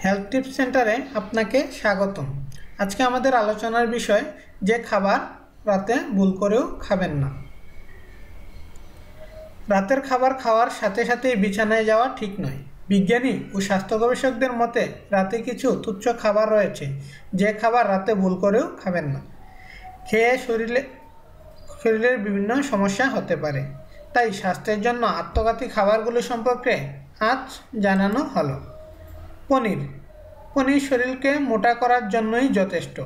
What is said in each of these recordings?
Health tips সেন্টারে আপনাকে স্বাগতম। আজকে আমাদের আলোচনার বিষয় যে খাবার রাতে ভুল করেও খাবেন না। রাতের খাবার খাওয়ার সাথে সাথেই বিছানায় যাওয়া ঠিক নয়। বিজ্ঞানী ও স্বাস্থ্য গবেষকদের মতে রাতে কিছু তুচ্ছ খাবার রয়েছে যে খাবার রাতে ভুল করেও খাবেন না। খেয়ে শরীরের বিভিন্ন সমস্যা হতে পারে। তাই স্বাস্থ্যের জন্য আত্মঘাতী খাবারগুলো সম্পর্কে আজ জানানো হলো। পনির শরীরকে মোটা করার জন্যই যথেষ্ট,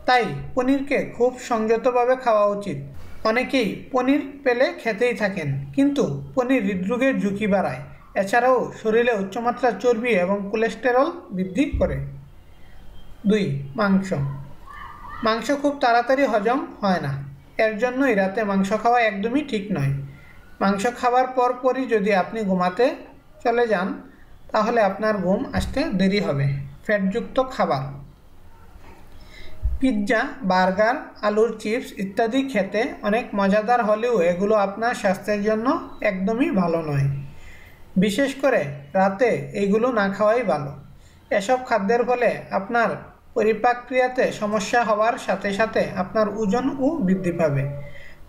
তাই পনিরকে খুব সংযতভাবে খাওয়া উচিত। অনেকেই পনির পেলে খেতেই থাকেন, কিন্তু পনির হৃদরোগের ঝুঁকি বাড়ায়। এছাড়াও শরীরে উচ্চমাত্রার চর্বি এবং কোলেস্টেরল বৃদ্ধি করে। 2. মাংস খুব তাড়াতাড়ি হজম হয় না, এর জন্যই রাতে মাংস খাওয়া একদমই ঠিক নয়। মাংস খাওয়ার পরপরই যদি আপনি ঘুমাতে চলে যান, তাহলে আপনার ঘুম আসতে দেরি হবে। ফ্যাটযুক্ত খাবার, পিৎজা, বার্গার, আলুর চিপস ইত্যাদি খেতে অনেক মজাদার হলেও এগুলো আপনার স্বাস্থ্যের জন্য একদমই ভালো নয়। বিশেষ করে রাতে এগুলো না খাওয়াই ভালো। এসব খাদ্যের ফলে আপনার পরিপাক ক্রিয়াতে সমস্যা হওয়ার সাথে সাথে আপনার ওজনও বৃদ্ধি পাবে।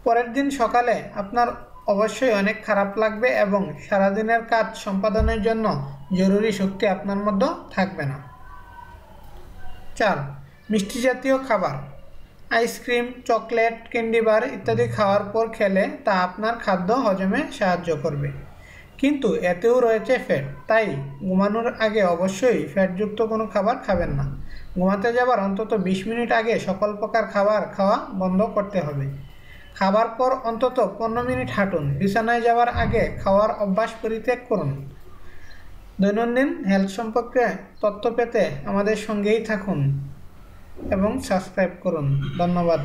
পরের দিন সকালে আপনার অবশ্যই অনেক খারাপ লাগবে এবং সারাদিনের কাজ সম্পাদনের জন্য জরুরি শক্তি আপনার মধ্যে থাকবে না। 4. মিষ্টি জাতীয় খাবার, আইসক্রিম, চকলেট, ক্যান্ডি বার ইত্যাদি খাওয়ার পর খেলে তা আপনার খাদ্য হজমে সাহায্য করবে, কিন্তু এতেও রয়েছে ফ্যাট। তাই ঘুমানোর আগে অবশ্যই ফ্যাটযুক্ত কোনো খাবার খাবেন না। ঘুমাতে যাবার অন্তত 20 মিনিট আগে সকল প্রকার খাবার খাওয়া বন্ধ করতে হবে। খাবার পর অন্তত 15 মিনিট হাঁটুন। বিছানায় যাওয়ার আগে খাওয়ার অভ্যাস পরিত্যাগ করুন। দৈনন্দিন হেলথ সম্পর্কে তথ্য পেতে আমাদের সঙ্গেই থাকুন এবং সাবস্ক্রাইব করুন। ধন্যবাদ।